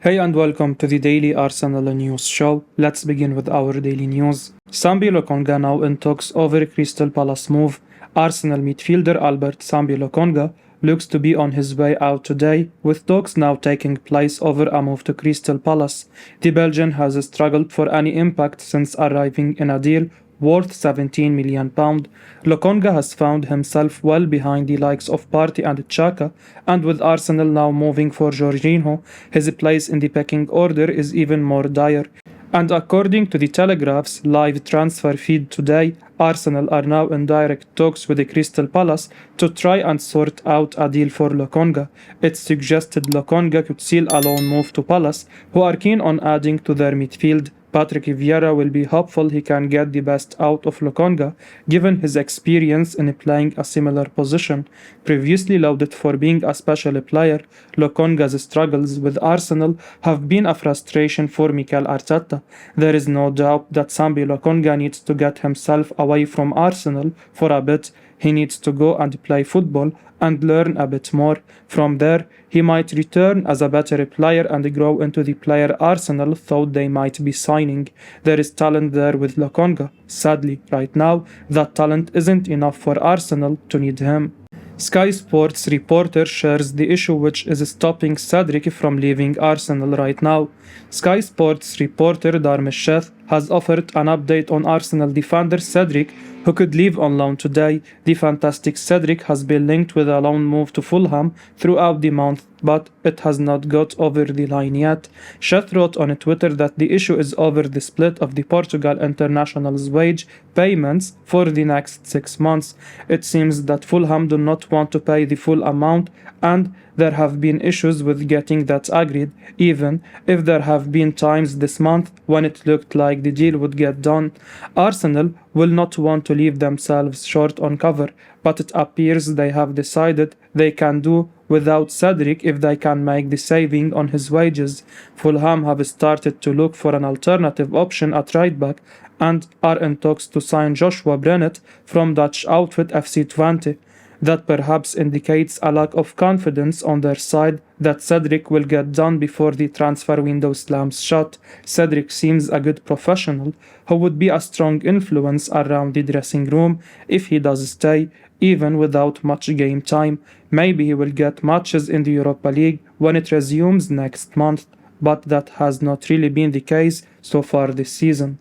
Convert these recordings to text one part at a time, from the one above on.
Hey and welcome to the Daily Arsenal News Show. Let's begin with our daily news. Sambi Lokonga now in talks over Crystal Palace move. Arsenal midfielder Albert Sambi Lokonga looks to be on his way out today, with talks now taking place over a move to Crystal Palace. The Belgian has struggled for any impact since arriving in a deal worth £17 million. Lokonga has found himself well behind the likes of Partey and Xhaka, and with Arsenal now moving for Jorginho, his place in the pecking order is even more dire. And according to the Telegraph's live transfer feed today, Arsenal are now in direct talks with the Crystal Palace to try and sort out a deal for Lokonga. It's suggested Lokonga could seal a loan move to Palace, who are keen on adding to their midfield. Patrick Vieira will be hopeful he can get the best out of Lokonga, given his experience in playing a similar position. Previously lauded for being a special player, Lokonga's struggles with Arsenal have been a frustration for Mikel Artata. There is no doubt that Sambi Lokonga needs to get himself away from Arsenal for a bit. He needs to go and play football and learn a bit more. From there, he might return as a better player and grow into the player Arsenal thought they might be signing. There is talent there with Lokonga. Sadly, right now, that talent isn't enough for Arsenal to need him. Sky Sports reporter shares the issue which is stopping Cedric from leaving Arsenal right now. Sky Sports reporter Darmesh has offered an update on Arsenal defender Cedric, who could leave on loan today. The fantastic Cedric has been linked with a loan move to Fulham throughout the month, but it has not got over the line yet. Sheth wrote on Twitter that the issue is over the split of the Portugal international's wage payments for the next 6 months. It seems that Fulham do not want to pay the full amount, and there have been issues with getting that agreed, even if there have been times this month when it looked like the deal would get done. Arsenal will not want to leave themselves short on cover, but it appears they have decided they can do without Cedric if they can make the saving on his wages. Fulham have started to look for an alternative option at right back and are in talks to sign Joshua Brennett from Dutch outfit FC Twente. That perhaps indicates a lack of confidence on their side that Cedric will get done before the transfer window slams shut. Cedric seems a good professional who would be a strong influence around the dressing room if he does stay, even without much game time. Maybe he will get matches in the Europa League when it resumes next month, but that has not really been the case so far this season.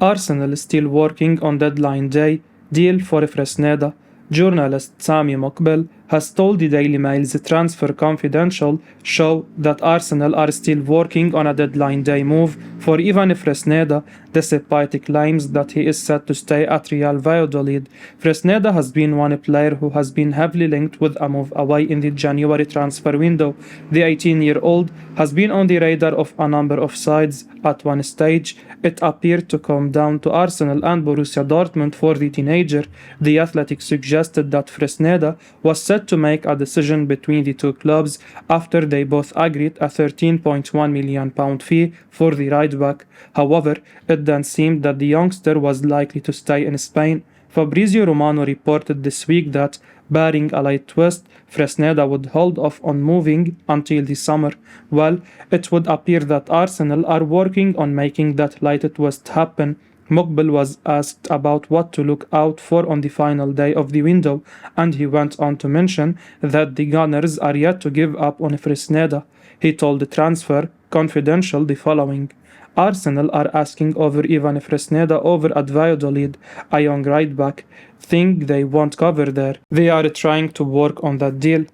Arsenal is still working on deadline day deal for Fresneda. Journalist Sami Mokbel has told the Daily Mail's Transfer Confidential show that Arsenal are still working on a deadline day move for Ivan Fresneda, despite claims that he is set to stay at Real Valladolid. Fresneda has been one player who has been heavily linked with a move away in the January transfer window. The 18-year-old has been on the radar of a number of sides. At one stage, it appeared to come down to Arsenal and Borussia Dortmund for the teenager. The Athletic suggested that Fresneda was set to make a decision between the two clubs after they both agreed a £13.1 million fee for the right back. However, it then seemed that the youngster was likely to stay in Spain. Fabrizio Romano reported this week that, barring a late twist, Fresneda would hold off on moving until the summer. Well, it would appear that Arsenal are working on making that late twist happen. Mokbel was asked about what to look out for on the final day of the window, and he went on to mention that the Gunners are yet to give up on Fresneda. He told the Transfer Confidential the following: Arsenal are asking over Ivan Fresneda over at Valladolid, a young right back. Think they won't cover there. They are trying to work on that deal.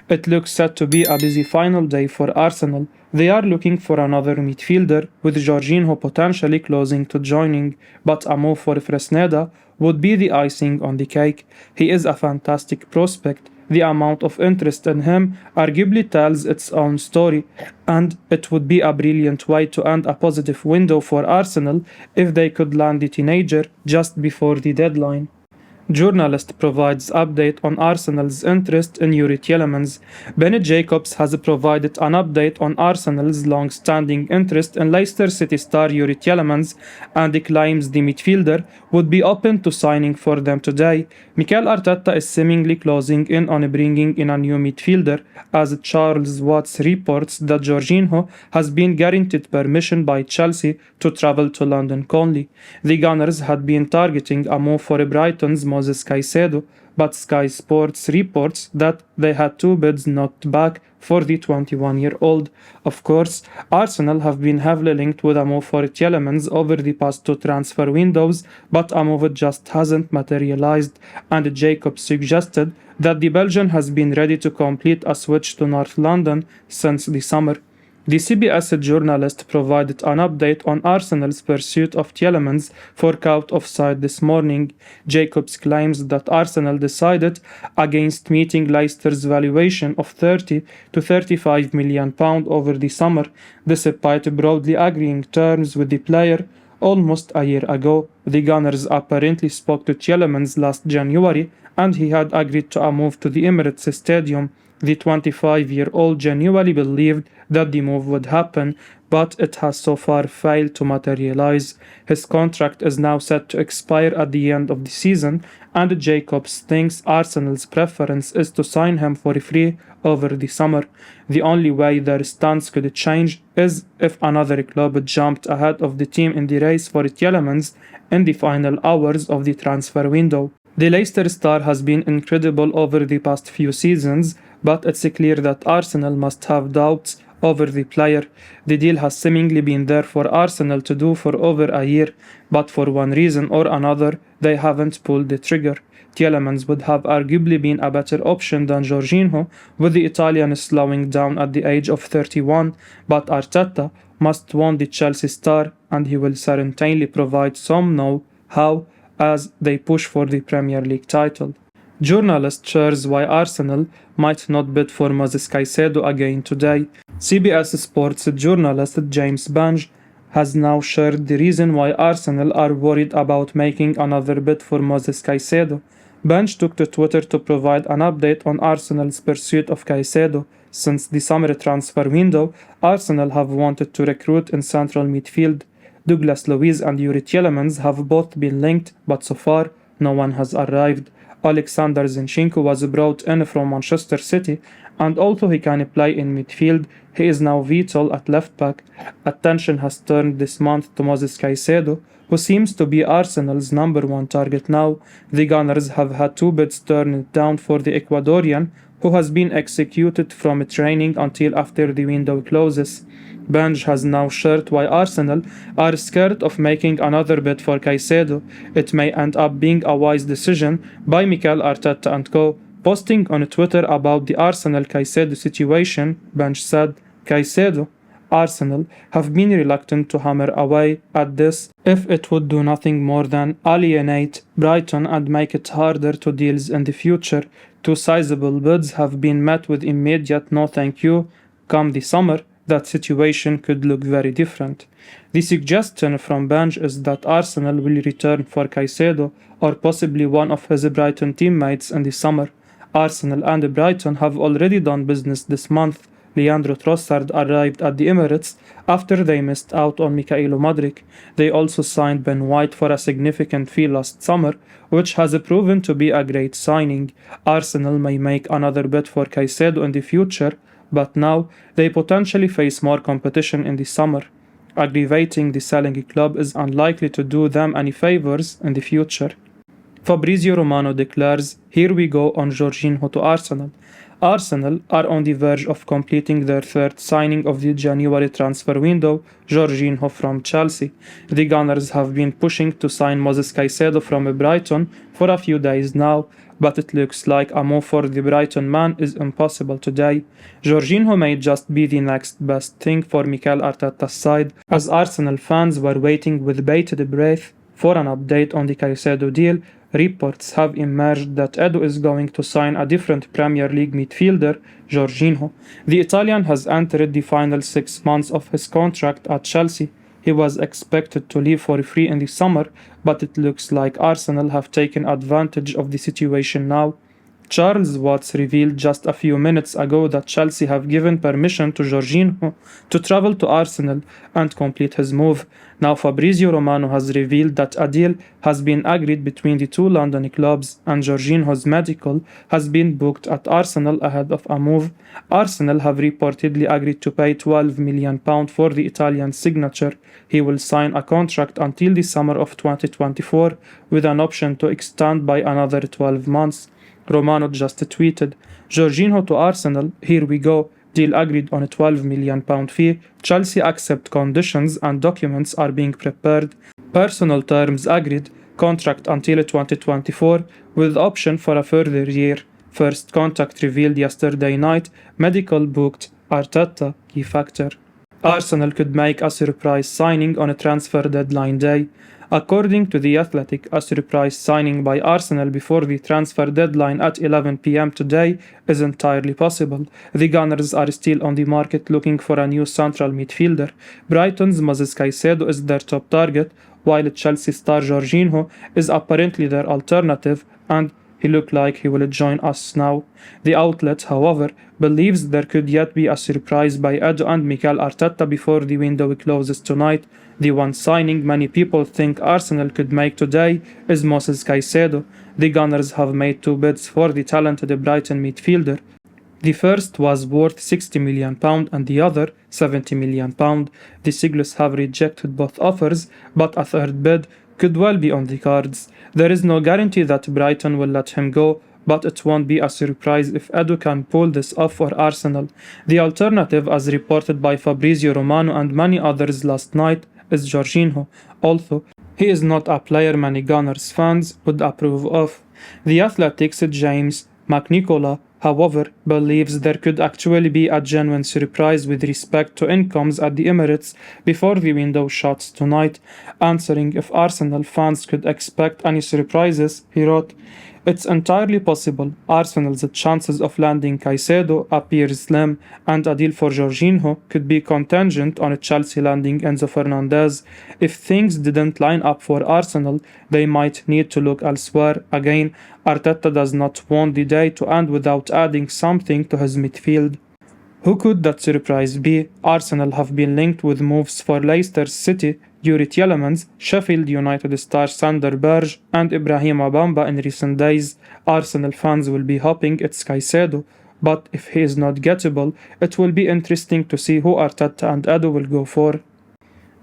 It looks set to be a busy final day for Arsenal. They are looking for another midfielder, with Jorginho potentially closing to joining, but a move for Fresneda would be the icing on the cake. He is a fantastic prospect. The amount of interest in him arguably tells its own story, and it would be a brilliant way to end a positive window for Arsenal if they could land the teenager just before the deadline. Journalist provides update on Arsenal's interest in Youri Tielemans. Bennett Jacobs has provided an update on Arsenal's long-standing interest in Leicester City star Youri Tielemans and claims the midfielder would be open to signing for them today. Mikel Arteta is seemingly closing in on bringing in a new midfielder, as Charles Watts reports that Jorginho has been guaranteed permission by Chelsea to travel to London Conley. The Gunners had been targeting a move for Brighton's Moises Caicedo, but Sky Sports reports that they had two bids knocked back for the 21-year-old. Of course, Arsenal have been heavily linked with a move for Tielemans over the past two transfer windows, but a move just hasn't materialized, and Jacobs suggested that the Belgian has been ready to complete a switch to North London since the summer. The CBS journalist provided an update on Arsenal's pursuit of Tielemans for Caught Offside this morning. Jacobs claims that Arsenal decided against meeting Leicester's valuation of 30 to 35 million pounds over the summer, despite broadly agreeing terms with the player almost a year ago. The Gunners apparently spoke to Tielemans last January, and he had agreed to a move to the Emirates Stadium. The 25-year-old genuinely believed that the move would happen, but it has so far failed to materialize. His contract is now set to expire at the end of the season, and Jacobs thinks Arsenal's preference is to sign him for free over the summer. The only way their stance could change is if another club jumped ahead of the team in the race for Tielemans in the final hours of the transfer window. The Leicester star has been incredible over the past few seasons, but it's clear that Arsenal must have doubts over the player. The deal has seemingly been there for Arsenal to do for over a year, but for one reason or another, they haven't pulled the trigger. Tielemans would have arguably been a better option than Jorginho, with the Italian slowing down at the age of 31, but Arteta must want the Chelsea star, and he will certainly provide some know-how as they push for the Premier League title. Journalist shares why Arsenal might not bid for Moises Caicedo again today. CBS Sports journalist James Bange has now shared the reason why Arsenal are worried about making another bid for Moises Caicedo. Bange took to Twitter to provide an update on Arsenal's pursuit of Caicedo. Since the summer transfer window, Arsenal have wanted to recruit in central midfield. Douglas Luiz and Youri Tielemans have both been linked, but so far no one has arrived. Alexander Zinchenko was brought in from Manchester City, and although he can play in midfield, he is now vital at left back. Attention has turned this month to Moises Caicedo, who seems to be Arsenal's number one target now. The Gunners have had two bids turned down for the Ecuadorian, who has been executed from training until after the window closes. Bange has now shared why Arsenal are scared of making another bid for Caicedo. It may end up being a wise decision by Mikel Arteta and co. Posting on Twitter about the Arsenal-Caicedo situation, Bange said, "Caicedo, Arsenal have been reluctant to hammer away at this if it would do nothing more than alienate Brighton and make it harder to deals in the future. Two sizable bids have been met with immediate no thank you. Come the summer, that situation could look very different." The suggestion from Bange is that Arsenal will return for Caicedo or possibly one of his Brighton teammates in the summer. Arsenal and Brighton have already done business this month. Leandro Trossard arrived at the Emirates after they missed out on Mykhailo Mudryk. They also signed Ben White for a significant fee last summer, which has proven to be a great signing. Arsenal may make another bid for Caicedo in the future, but now they potentially face more competition in the summer. Aggravating the selling club is unlikely to do them any favors in the future. Fabrizio Romano declares, "Here we go on Jorginho to Arsenal." Arsenal are on the verge of completing their third signing of the January transfer window, Jorginho from Chelsea. The Gunners have been pushing to sign Moises Caicedo from Brighton for a few days now, but it looks like a move for the Brighton man is impossible today. Jorginho may just be the next best thing for Mikel Arteta's side, as Arsenal fans were waiting with bated breath for an update on the Caicedo deal. Reports have emerged that Edu is going to sign a different Premier League midfielder, Jorginho. The Italian has entered the final 6 months of his contract at Chelsea. He was expected to leave for free in the summer, but it looks like Arsenal have taken advantage of the situation now. Charles Watts revealed just a few minutes ago that Chelsea have given permission to Jorginho to travel to Arsenal and complete his move. Now Fabrizio Romano has revealed that a deal has been agreed between the two London clubs and Jorginho's medical has been booked at Arsenal ahead of a move. Arsenal have reportedly agreed to pay £12 million for the Italian signature. He will sign a contract until the summer of 2024 with an option to extend by another 12 months. Romano just tweeted, Jorginho to Arsenal, here we go, deal agreed on a £12 million fee, Chelsea accept conditions and documents are being prepared, personal terms agreed, contract until 2024 with option for a further year. First contact revealed yesterday night, medical booked, Artata, key factor. Arsenal could make a surprise signing on a transfer deadline day. According to The Athletic, a surprise signing by Arsenal before the transfer deadline at 11 p.m. today is entirely possible. The Gunners are still on the market looking for a new central midfielder. Brighton's Moises Caicedo is their top target, while Chelsea star Jorginho is apparently their alternative, and he looked like he will join us now. The outlet, however, believes there could yet be a surprise by Edu and Mikel Arteta before the window closes tonight. The one signing many people think Arsenal could make today is Moises Caicedo. The Gunners have made two bids for the talented Brighton midfielder. The first was worth £60 million and the other £70 million. The Seagulls have rejected both offers, but a third bid could well be on the cards. There is no guarantee that Brighton will let him go, but it won't be a surprise if Edu can pull this off for Arsenal. The alternative, as reported by Fabrizio Romano and many others last night, is Jorginho, although he is not a player many Gunners fans would approve of. The Athletic's James McNicola, however, believes there could actually be a genuine surprise with respect to incomes at the Emirates before the window shuts tonight. Answering if Arsenal fans could expect any surprises, he wrote, it's entirely possible. Arsenal's chances of landing Caicedo appear slim, and a deal for Jorginho could be contingent on Chelsea landing Enzo Fernandez. If things didn't line up for Arsenal, they might need to look elsewhere. Again, Arteta does not want the day to end without adding something to his midfield. Who could that surprise be? Arsenal have been linked with moves for Leicester City, Youri Tielemans, Sheffield United star Sander Berge, and Ibrahima Bamba in recent days. Arsenal fans will be hoping it's Caicedo, but if he is not gettable, it will be interesting to see who Arteta and Edu will go for.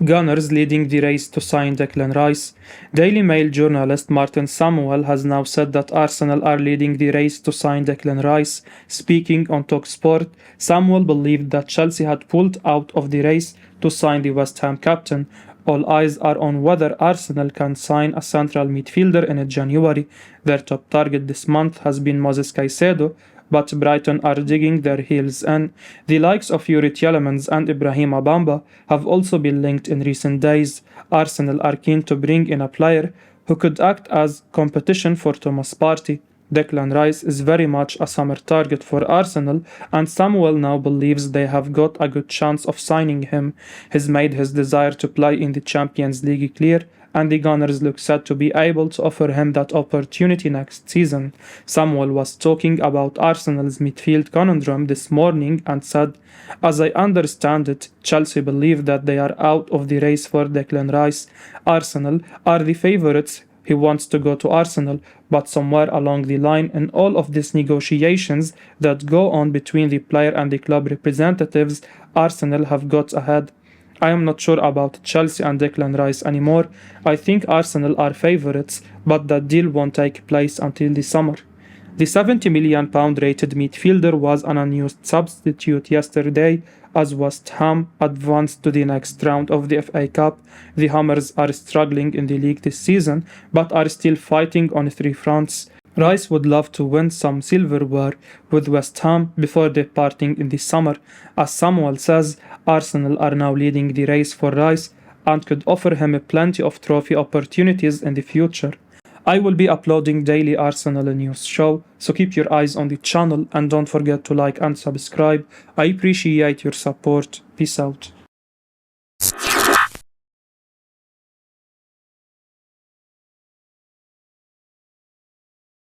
Gunners leading the race to sign Declan Rice. Daily Mail journalist Martin Samuel has now said that Arsenal are leading the race to sign Declan Rice. Speaking on TalkSport, Samuel believed that Chelsea had pulled out of the race to sign the West Ham captain. All eyes are on whether Arsenal can sign a central midfielder in January. Their top target this month has been Moises Caicedo, but Brighton are digging their heels in. The likes of Youri Tielemans and Ibrahima Bamba have also been linked in recent days. Arsenal are keen to bring in a player who could act as competition for Thomas Partey. Declan Rice is very much a summer target for Arsenal, and Samuel now believes they have got a good chance of signing him. He's made his desire to play in the Champions League clear, and the Gunners look set to be able to offer him that opportunity next season. Samuel was talking about Arsenal's midfield conundrum this morning and said, as I understand it, Chelsea believe that they are out of the race for Declan Rice. Arsenal are the favourites. He wants to go to Arsenal, but somewhere along the line in all of these negotiations that go on between the player and the club representatives, Arsenal have got ahead. I am not sure about Chelsea and Declan Rice anymore. I think Arsenal are favourites, but that deal won't take place until the summer. The £70 million rated midfielder was an unused substitute yesterday as West Ham advanced to the next round of the FA Cup. The Hammers are struggling in the league this season, but are still fighting on three fronts. Rice would love to win some silverware with West Ham before departing in the summer. As Samuel says, Arsenal are now leading the race for Rice and could offer him plenty of trophy opportunities in the future. I will be uploading daily Arsenal news show, so keep your eyes on the channel and don't forget to like and subscribe. I appreciate your support. Peace out.